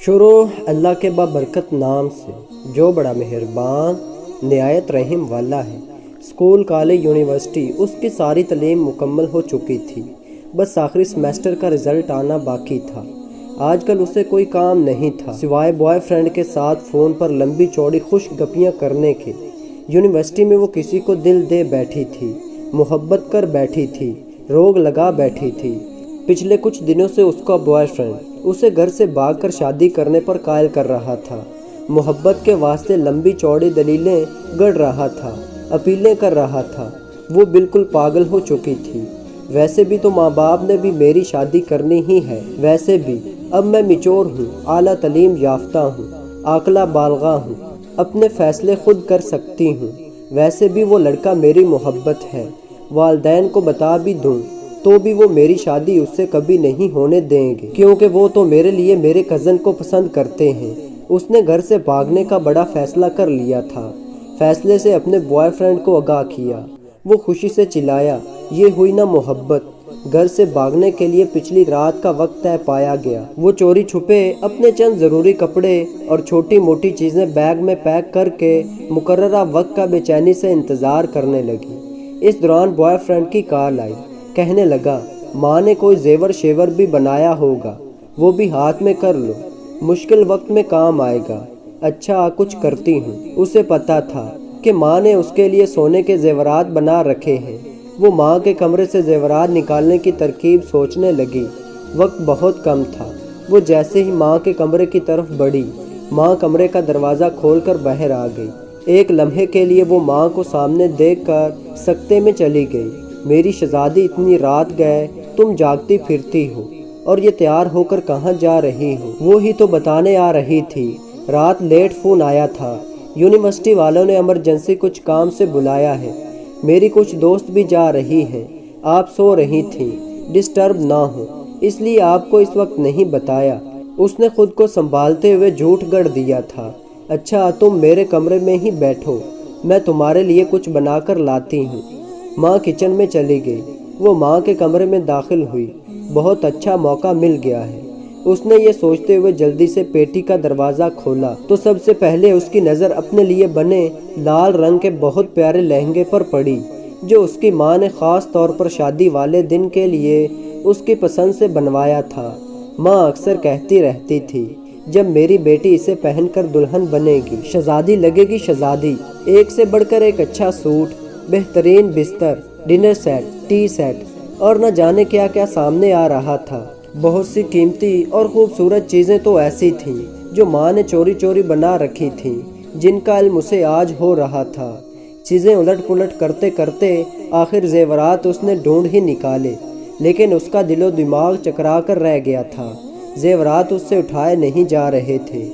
شروع اللہ کے بابرکت نام سے جو بڑا مہربان نہایت رحم والا ہے۔ اسکول، کالج، یونیورسٹی اس کی ساری تعلیم مکمل ہو چکی تھی، بس آخری سیمسٹر کا رزلٹ آنا باقی تھا۔ آج کل اسے کوئی کام نہیں تھا سوائے بوائے فرینڈ کے ساتھ فون پر لمبی چوڑی خوش گپیاں کرنے کے۔ یونیورسٹی میں وہ کسی کو دل دے بیٹھی تھی، محبت کر بیٹھی تھی، روگ لگا بیٹھی تھی۔ پچھلے کچھ دنوں سے اس کا بوائے فرینڈ اسے گھر سے بھاگ کر شادی کرنے پر قائل کر رہا تھا، محبت کے واسطے لمبی چوڑی دلیلیں گڑھ رہا تھا، اپیلیں کر رہا تھا۔ وہ بالکل پاگل ہو چکی تھی۔ ویسے بھی تو ماں باپ نے بھی میری شادی کرنی ہی ہے، ویسے بھی اب میں میچور ہوں، اعلیٰ تعلیم یافتہ ہوں، عاقلہ بالغہ ہوں، اپنے فیصلے خود کر سکتی ہوں۔ ویسے بھی وہ لڑکا میری محبت ہے، والدین کو بتا بھی دوں تو بھی وہ میری شادی اس سے کبھی نہیں ہونے دیں گے، کیونکہ وہ تو میرے لیے میرے کزن کو پسند کرتے ہیں۔ اس نے گھر سے بھاگنے کا بڑا فیصلہ کر لیا تھا۔ فیصلے سے اپنے بوائے فرینڈ کو آگاہ کیا۔ وہ خوشی سے چلایا، یہ ہوئی نا محبت۔ گھر سے بھاگنے کے لیے پچھلی رات کا وقت طے پایا گیا۔ وہ چوری چھپے اپنے چند ضروری کپڑے اور چھوٹی موٹی چیزیں بیگ میں پیک کر کے مقررہ وقت کا بے چینی سے انتظار کرنے لگی۔ اس دوران بوائے فرینڈ کی کال آئی۔ کہنے لگا، ماں نے کوئی زیور شیور بھی بنایا ہوگا، وہ بھی ہاتھ میں کر لو، مشکل وقت میں کام آئے گا۔ اچھا، کچھ کرتی ہوں۔ اسے پتا تھا کہ ماں نے اس کے لیے سونے کے زیورات بنا رکھے ہیں۔ وہ ماں کے کمرے سے زیورات نکالنے کی ترکیب سوچنے لگی۔ وقت بہت کم تھا۔ وہ جیسے ہی ماں کے کمرے کی طرف بڑھی، ماں کمرے کا دروازہ کھول کر باہر آ گئی۔ ایک لمحے کے لیے وہ ماں کو سامنے دیکھ کر سکتے میں چلی گئی۔ میری شہزادی، اتنی رات گئے تم جاگتی پھرتی ہو، اور یہ تیار ہو کر کہاں جا رہی ہو؟ وہی تو بتانے آ رہی تھی، رات لیٹ فون آیا تھا، یونیورسٹی والوں نے ایمرجنسی کچھ کام سے بلایا ہے، میری کچھ دوست بھی جا رہی ہیں، آپ سو رہی تھیں، ڈسٹرب نہ ہو اس لیے آپ کو اس وقت نہیں بتایا۔ اس نے خود کو سنبھالتے ہوئے جھوٹ گڑھ دیا تھا۔ اچھا، تم میرے کمرے میں ہی بیٹھو، میں تمہارے لیے کچھ بنا کر لاتی ہوں۔ ماں کچن میں چلی گئی۔ وہ ماں کے کمرے میں داخل ہوئی۔ بہت اچھا موقع مل گیا ہے، اس نے یہ سوچتے ہوئے جلدی سے پیٹی کا دروازہ کھولا تو سب سے پہلے اس کی نظر اپنے لیے بنے لال رنگ کے بہت پیارے لہنگے پر پڑی، جو اس کی ماں نے خاص طور پر شادی والے دن کے لیے اس کی پسند سے بنوایا تھا۔ ماں اکثر کہتی رہتی تھی، جب میری بیٹی اسے پہن کر دلہن بنے گی، شہزادی لگے گی شہزادی۔ ایک سے بڑھ کر ایک اچھا سوٹ، بہترین بستر، ڈنر سیٹ، ٹی سیٹ اور نہ جانے کیا کیا سامنے آ رہا تھا۔ بہت سی قیمتی اور خوبصورت چیزیں تو ایسی تھیں جو ماں نے چوری چوری بنا رکھی تھیں، جن کا علم اسے آج ہو رہا تھا۔ چیزیں الٹ پلٹ کرتے کرتے آخر زیورات اس نے ڈھونڈ ہی نکالے، لیکن اس کا دل و دماغ چکرا کر رہ گیا تھا۔ زیورات اس سے اٹھائے نہیں جا رہے تھے۔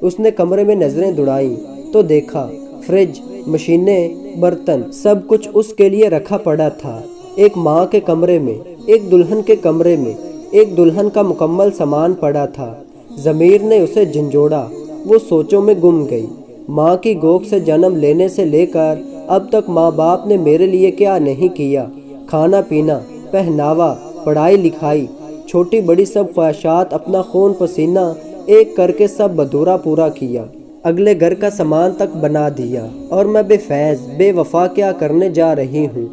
اس نے کمرے میں نظریں دوڑائیں تو دیکھا فریج، مشینیں، برتن، سب کچھ اس کے لیے رکھا پڑا تھا۔ ایک ماں کے کمرے میں، ایک دلہن کے کمرے میں، ایک دلہن کا مکمل سامان پڑا تھا۔ ضمیر نے اسے جھنجھوڑا، وہ سوچوں میں گم گئی۔ ماں کی گود سے جنم لینے سے لے کر اب تک ماں باپ نے میرے لیے کیا نہیں کیا؟ کھانا پینا، پہناوا، پڑھائی لکھائی، چھوٹی بڑی سب خواہشات، اپنا خون پسینہ ایک کر کے سب بدورہ پورا کیا۔ اگلے گھر کا سامان تک بنا دیا، اور میں بے فیض بے وفا کیا کرنے جا رہی ہوں؟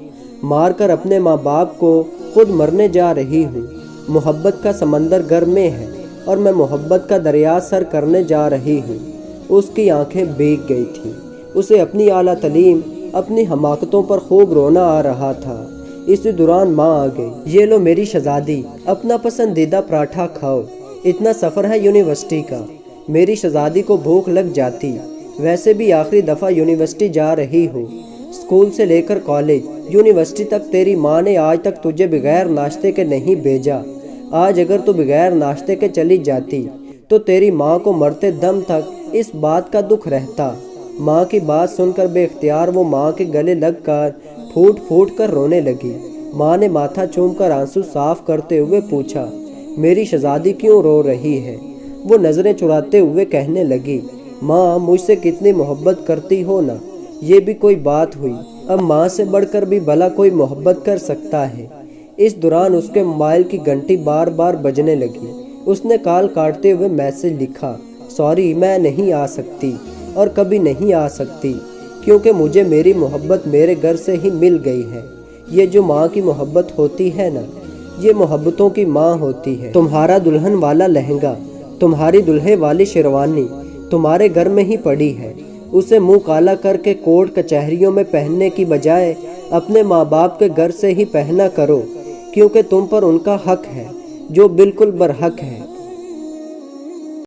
مار کر اپنے ماں باپ کو خود مرنے جا رہی ہوں۔ محبت کا سمندر گھر میں ہے اور میں محبت کا دریا سر کرنے جا رہی ہوں۔ اس کی آنکھیں بھیگ گئی تھیں۔ اسے اپنی اعلیٰ تعلیم، اپنی حماقتوں پر خوب رونا آ رہا تھا۔ اسی دوران ماں آ گئی۔ یہ لو میری شہزادی، اپنا پسندیدہ پراٹھا کھاؤ، اتنا سفر ہے یونیورسٹی کا۔ میری شہزادی کو بھوک لگ جاتی، ویسے بھی آخری دفعہ یونیورسٹی جا رہی ہوں۔ اسکول سے لے کر کالج، یونیورسٹی تک تیری ماں نے آج تک تجھے بغیر ناشتے کے نہیں بھیجا۔ آج اگر تو بغیر ناشتے کے چلی جاتی تو تیری ماں کو مرتے دم تک اس بات کا دکھ رہتا۔ ماں کی بات سن کر بے اختیار وہ ماں کے گلے لگ کر پھوٹ پھوٹ کر رونے لگی۔ ماں نے ماتھا چوم کر آنسو صاف کرتے ہوئے پوچھا، میری شہزادی کیوں رو رہی ہے؟ وہ نظریں چراتے ہوئے کہنے لگی، ماں مجھ سے کتنی محبت کرتی ہو نا، یہ بھی کوئی بات ہوئی؟ اب ماں سے بڑھ کر بھی بھلا کوئی محبت کر سکتا ہے؟ اس دوران اس کے موبائل کی گھنٹی بار بار بجنے لگی۔ اس نے کال کاٹتے ہوئے میسج لکھا، سوری میں نہیں آ سکتی اور کبھی نہیں آ سکتی، کیونکہ مجھے میری محبت میرے گھر سے ہی مل گئی ہے۔ یہ جو ماں کی محبت ہوتی ہے نا، یہ محبتوں کی ماں ہوتی ہے۔ تمہارا دلہن والا لہنگا، تمہاری دلہے والی شیروانی تمہارے گھر میں ہی پڑی ہے، اسے منہ کالا کر کے کورٹ کچہریوں میں پہننے کی بجائے اپنے ماں باپ کے گھر سے ہی پہنا کرو، کیونکہ تم پر ان کا حق ہے جو بالکل برحق ہے۔